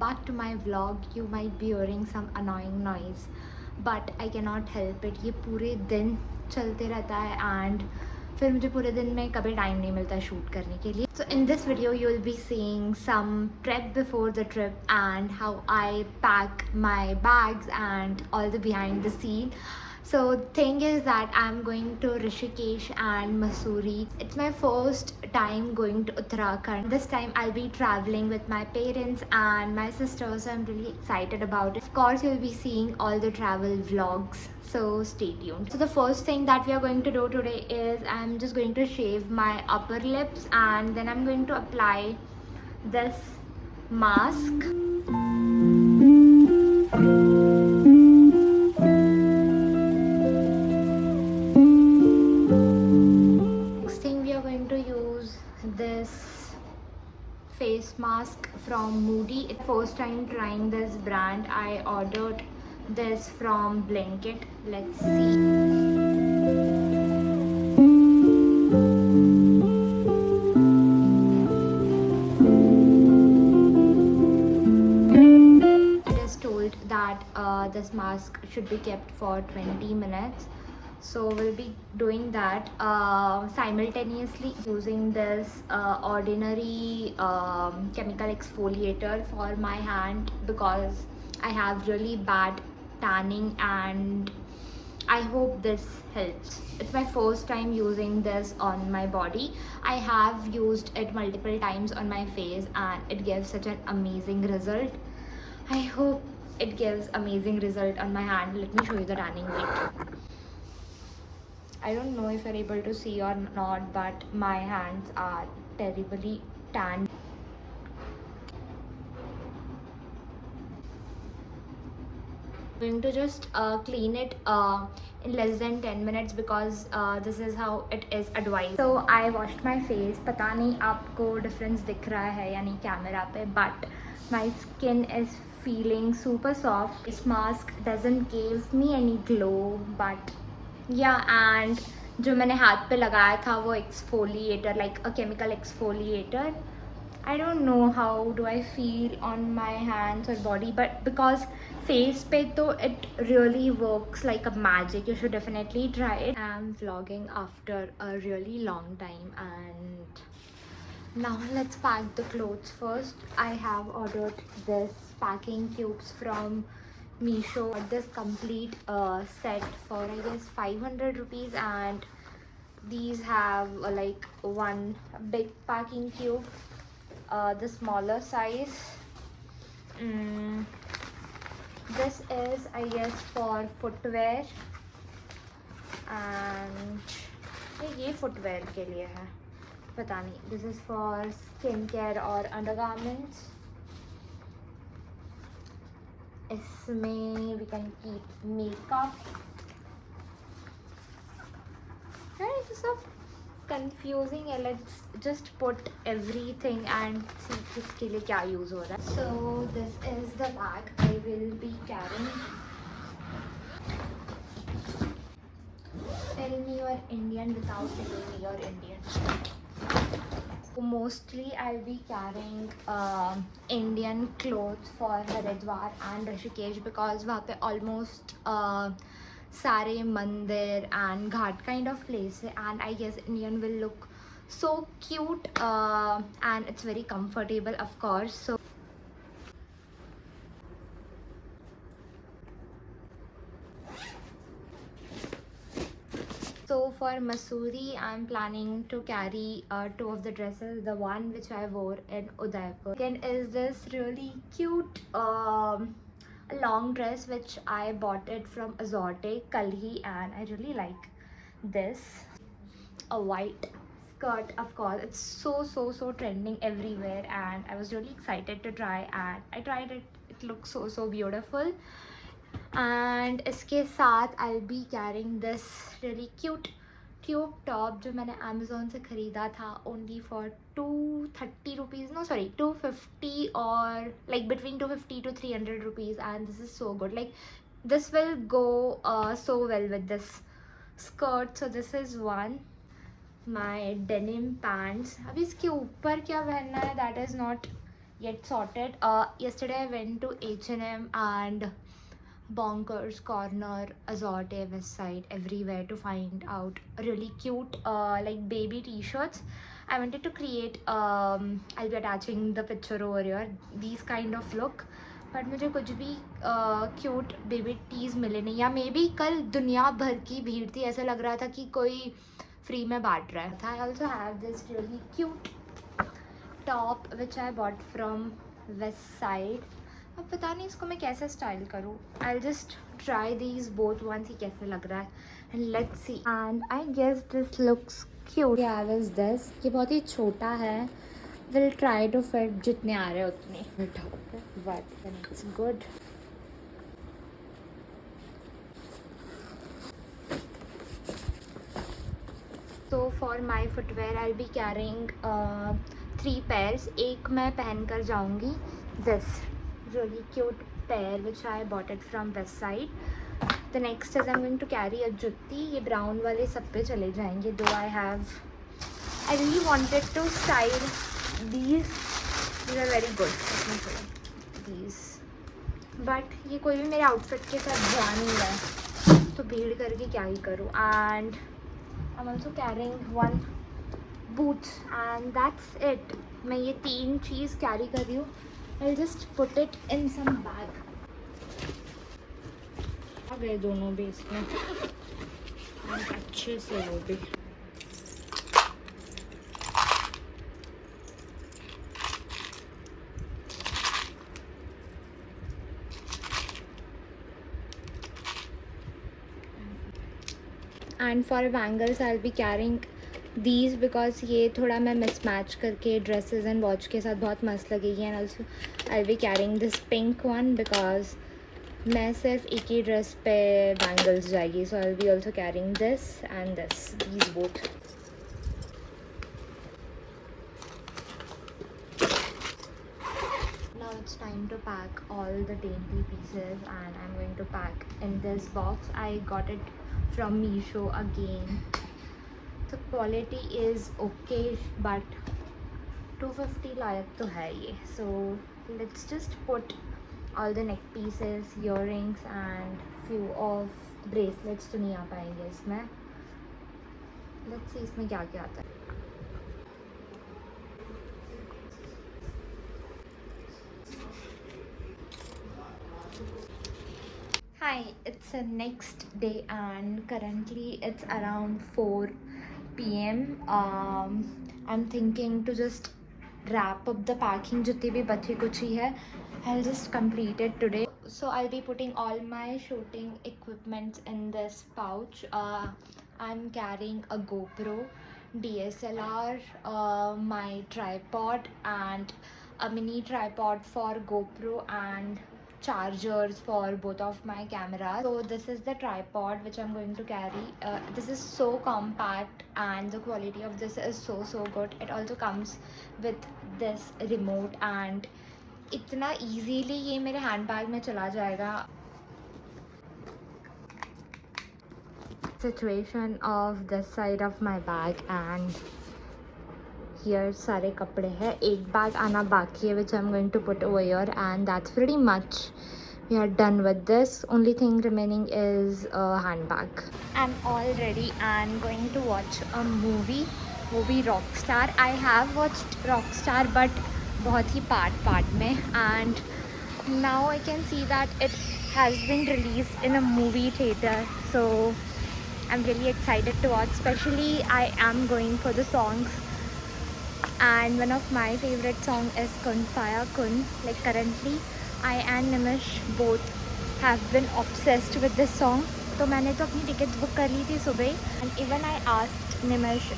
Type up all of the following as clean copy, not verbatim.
back to my vlog. You might be hearing some annoying noise, but I cannot help it. ये पूरे दिन चलते रहता है and फिर मुझे पूरे दिन में कभी टाइम नहीं मिलता शूट करने के लिए. So in this video you will be seeing some prep before the trip and how I pack my bags and all the behind the scene. So thing is that I'm going to Rishikesh and Mussoorie. It's my first time going to Uttarakhand. This time I'll be traveling with my parents and my sister, so I'm really excited about it. Of course you'll be seeing all the travel vlogs, so stay tuned. So the first thing that we are going to do today is I'm just going to shave my upper lips and then I'm going to apply this mask. This face mask from Moody. First time trying this brand. I ordered this from Blinkit. Let's see. It is told that this mask should be kept for 20 minutes. So we'll be doing that simultaneously using this ordinary chemical exfoliator for my hand because I have really bad tanning and I hope this helps. It's my first time using this on my body. I have used it multiple times on my face and it gives such an amazing result. I hope it gives amazing result on my hand. Let me show you the tanning weight. I don't know if you're able to see or not, but my hands are terribly tanned. I'm going to just clean it in less than 10 minutes because this is how it is advised. So I washed my face. पता नहीं आपको difference दिख रहा है या नहीं camera पे, but my skin is feeling super soft. This mask doesn't give me any glow, but yeah, and जो मैंने हाथ पे लगाया था वो exfoliator, like a chemical exfoliator. I don't know how do I feel on my hands or body, but because face पे तो it really works like a magic. You should definitely try it. I'm vlogging after a really long time and now let's pack the clothes first. I have ordered this packing cubes from Meesho. This complete set for I guess 500 rupees and these have like one big packing cube, the smaller size. This is I guess for footwear and ये footwear के लिए है, पता नहीं. This is for skincare or undergarments. इसमें we can keep makeup. Right, it's so confusing. Let's just put everything and see किसके लिए क्या use हो रहा है. So this is the bag I will be carrying. Tell me you're Indian without telling me you're Indian. Mostly I'll be carrying Indian clothes for Haridwar and Rishikesh because वहाँ पे almost सारे मंदिर and Ghat kind of place है and I guess Indian will look so cute and it's very comfortable of course. So for Mussoorie, I'm planning to carry two of the dresses. The one which I wore in Udaipur. Again is this really cute long dress which I bought it from Azorte Kalhi and I really like this. A white skirt, of course. It's so trending everywhere and I was really excited to try and I tried it. It looks so beautiful. And इसके साथ I'll be carrying this really cute tube top जो मैंने Amazon से ख़रीदा था only for 230 rupees, no sorry 250 or like between 250 to 300 rupees and this is so good. Like this will go so well with this skirt. So this is one. My denim pants. अब इसके ऊपर क्या पहनना है that is not yet sorted. Yesterday I went to H&M and Bonkers Corner, Azorte, West Side, everywhere to find out really cute like baby t-shirts. I wanted to create I'll be attaching the picture over here, these kind of look, but मुझे कुछ भी cute baby tees मिले नहीं, या may be कल दुनिया भर की भीड़ थी, ऐसा लग रहा था कि कोई फ्री में बांट रहा था. I also have this really cute top which I bought from Westside. अब पता नहीं इसको मैं कैसे स्टाइल करूँ. I just try these both once, ही कैसे लग रहा है, and let's see. And I guess this looks cute. या दिस ये बहुत ही छोटा है. विल ट्राई टू फिट जितने आ रहे उतने, but it's good. So for my footwear I'll be carrying 3 pairs. एक मैं पहन कर जाऊँगी this really cute pair which I bought it from West Side. The next is I'm going to carry a जुत्ती. ये brown वाले सब पे चले जाएंगे. Though I really wanted to style these are very good. These, but ये कोई भी मेरे outfit के साथ जा नहीं रहा है, तो भीड़ करके क्या ही करूँ. And I'm also carrying one boots and that's it. मैं ये 3 चीज़ कैरी कर रही हूँ. I'll just put it in some bag. आ गए दोनों भी इसमें, अच्छे से वो भी. And for bangles I'll be carrying these because ये थोड़ा मैं mismatch करके dresses and watch के साथ बहुत मस्त लगेगी. And also I'll be carrying this pink one because मैं सिर्फ एक ही ड्रेस पे bangles जाएगी. So I'll be also carrying this and these both. Now it's time to pack all the dainty pieces, and I'm going to pack in this box. I got it from Meesho again. The quality is okay, but 250 लायक तो है ये. So let's just put all the neck pieces, earrings and few of bracelets तो नहीं आ पाएंगे इसमें. Let's see इसमें क्या क्या आता है. Hi, it's the next day and currently it's around 4 p.m. I'm thinking to just wrap up the packing. जितनी भी बची कुची है, I'll just complete it today. So I'll be putting all my shooting equipment in this pouch. I'm carrying a GoPro, DSLR, my tripod and a mini tripod for GoPro and chargers for both of my cameras. So this is the tripod which I'm going to carry. This is so compact and the quality of this is so good. It also comes with this remote and इतना easily ये मेरे handbag में चला जाएगा. Situation of this side of my bag and here सारे कपड़े हैं. एक बैग आना बाकी है which I'm going to put over here, and that's pretty much. We are done with this. Only thing remaining is a handbag. I'm all ready and going to watch a movie Rockstar. I have watched Rockstar but बहुत ही part में, and now I can see that it has been released in a movie theater. So I'm really excited to watch. Especially I am going for the songs. And one of my favorite song is Kun Faya Kun. Like currently I and Nimish both have been obsessed with this song. तो मैंने तो अपनी tickets book कर ली थी सुबह. And even I asked Nimish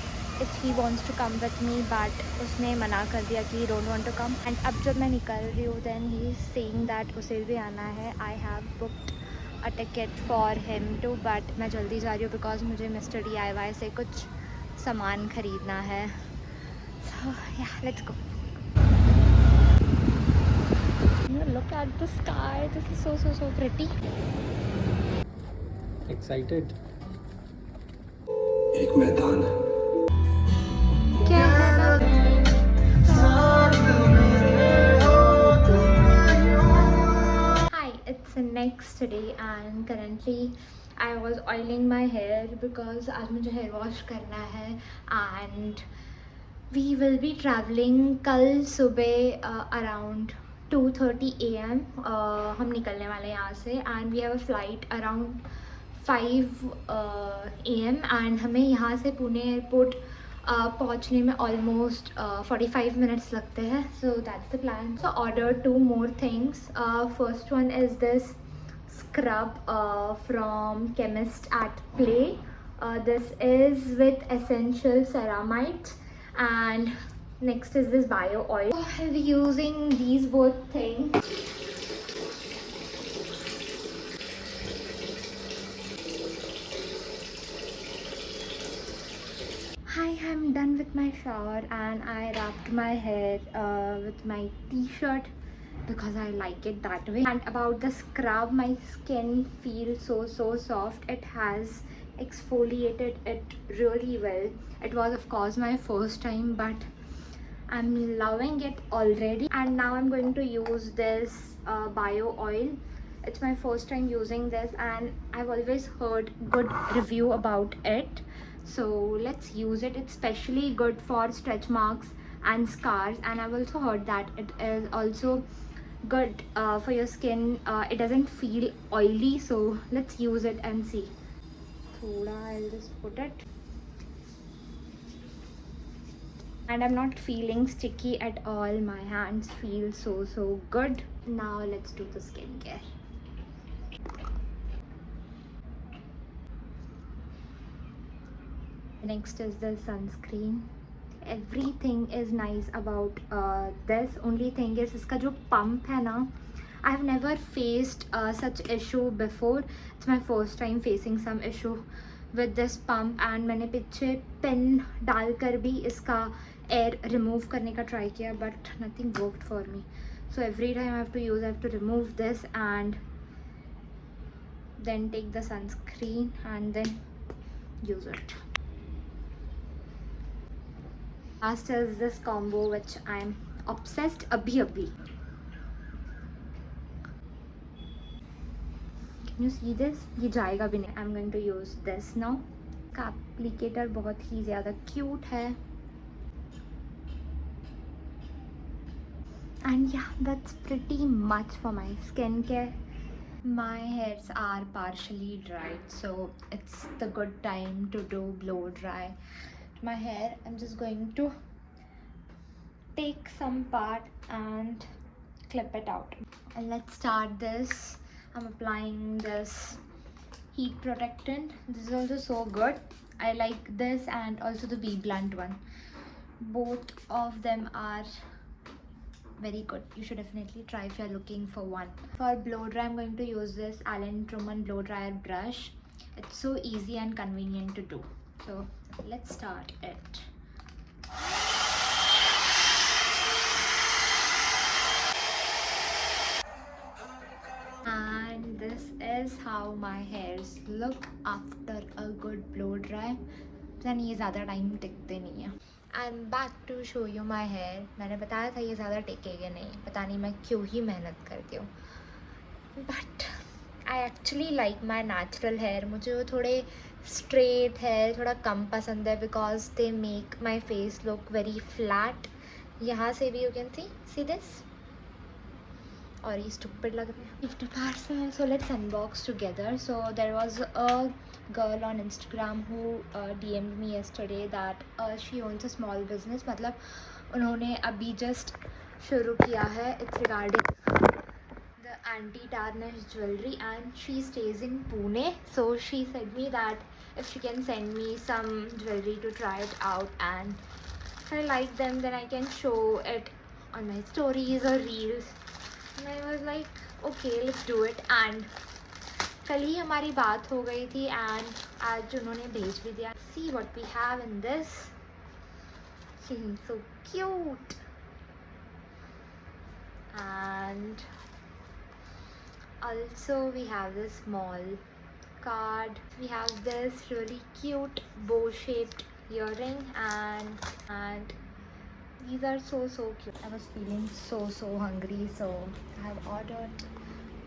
if he wants to come with me, but उसने मना कर दिया कि he don't want to come. And अब जब मैं निकल रही हूँ then he is saying that उसे भी आना है. I have booked a ticket for him too, but मैं जल्दी जा रही हूँ because मुझे Mr. DIY से कुछ सामान खरीदना है. So yeah, let's go. Look at the sky. This is so pretty. Excited? एक मैदान है. क्या है ना? next day and currently I was oiling my hair because आज मुझे hair wash करना है and we will be traveling कल सुबह around 2:30 AM हम निकलने वाले हैं यहाँ से and we have a flight around 5 AM and हमें यहाँ से पुणे एयरपोर्ट पहुँचने में ऑलमोस्ट 45 मिनट्स लगते हैं. So that's the plan. So order 2 more things. First one is this scrub from Chemist at Play. This is with essential ceramides and next is this bio oil. I'll be using these both things. Hi, I'm done with my shower and I wrapped my hair with my t-shirt because I like it that way. And about the scrub, my skin feels so soft. It has exfoliated it really well. It was of course my first time, but I'm loving it already. And now I'm going to use this bio oil. It's my first time using this and I've always heard good review about it. So let's use it. It's especially good for stretch marks and scars and I've also heard that it is also good for your skin. It doesn't feel oily, so let's use it and see. Thoda I'll just put it. And I'm not feeling sticky at all. My hands feel so good. Now let's do the skincare. Next is the sunscreen. Everything is nice about this. Only thing is इसका जो pump है ना, I've never faced such issue before. It's my first time facing some issue with this pump and मैंने पीछे pin डालकर भी इसका air remove करने का try किया but nothing worked for me. So every time I have to remove this and then take the sunscreen and then use it. Last is this combo which I'm obsessed abhi. Can you see this? ये जाएगा भी नहीं. I'm going to use this now. इसका applicator बहुत ही ज़्यादा cute है. And yeah, that's pretty much for my skincare. My hairs are partially dried, so it's the good time to do blow dry my hair. I'm just going to take some part and clip it out. And let's start this. I'm applying this heat protectant. This is also so good. I like this and also the Bee Blunt one. Both of them are very good. You should definitely try if you're looking for one. For blow dry, I'm going to use this Allen Truman blow dryer brush. It's so easy and convenient to do. So let's start it. And this is how my hairs look after a good blow dry. Then ये ज़्यादा time टिकते नहीं है. I'm back to show you my hair. मैंने बताया था ये ज़्यादा टिकेगा नहीं. पता नहीं मैं क्यों ही मेहनत करती हूँ. But I actually like my natural hair. मुझे वो थोड़े straight hair थोड़ा कम पसंद है because they make my face look very flat. यहाँ से भी you can see this. और ये stupid लग रहा है. Gift parcel. So let's unbox together. So there was a girl on Instagram who DM'd me yesterday that she owns a small business. मतलब उन्होंने अभी just शुरू किया है. It's regarding the anti-tarnish jewelry and she stays in Pune. So she said me that if she can send me some jewelry to try it out and if I like them then I can show it on my stories or reels. And I was like, okay, let's do it. And कल ही हमारी बात हो गई थी and आज उन्होंने भेज भी दिया. See what we have in this. She's so cute. And also we have this small card. We have this really cute bow shaped earring and these are so cute. I was feeling so hungry, so I have ordered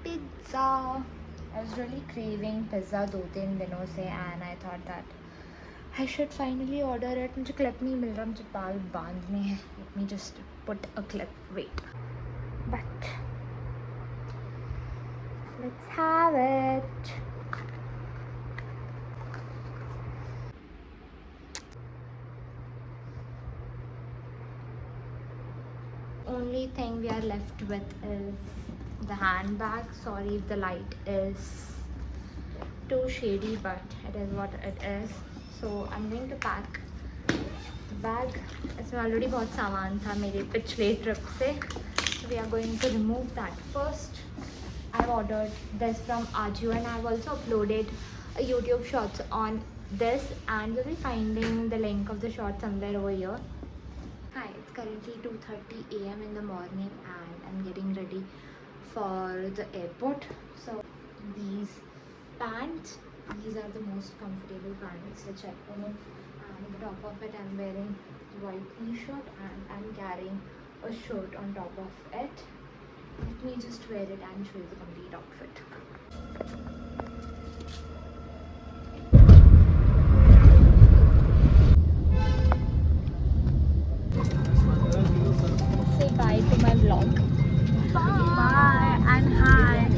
pizza. I was really craving pizza 2-3 दिनों से and I thought that I should finally order it. मुझे clip नहीं मिल रहा, मुझे बाल बांधने हैं. Let me just put a clip. Wait. But let's have it. Only thing we are left with is the handbag. Sorry if the light is too shady, but it is what it is. So I'm going to pack the bag. इसमें already बहुत सामान था मेरे पिछले trip से. So we are going to remove that first. I've ordered this from Ajio and I've also uploaded a YouTube shorts on this, and you'll be finding the link of the short somewhere over here. Hi, it's currently 2:30 a.m. in the morning and I'm getting ready for the airport. So these pants, these are the most comfortable pants which I own, and on the top of it I'm wearing white t-shirt and I'm carrying a shirt on top of it. Let me just wear it and show you the complete outfit. Say bye to my vlog. Bye and hi.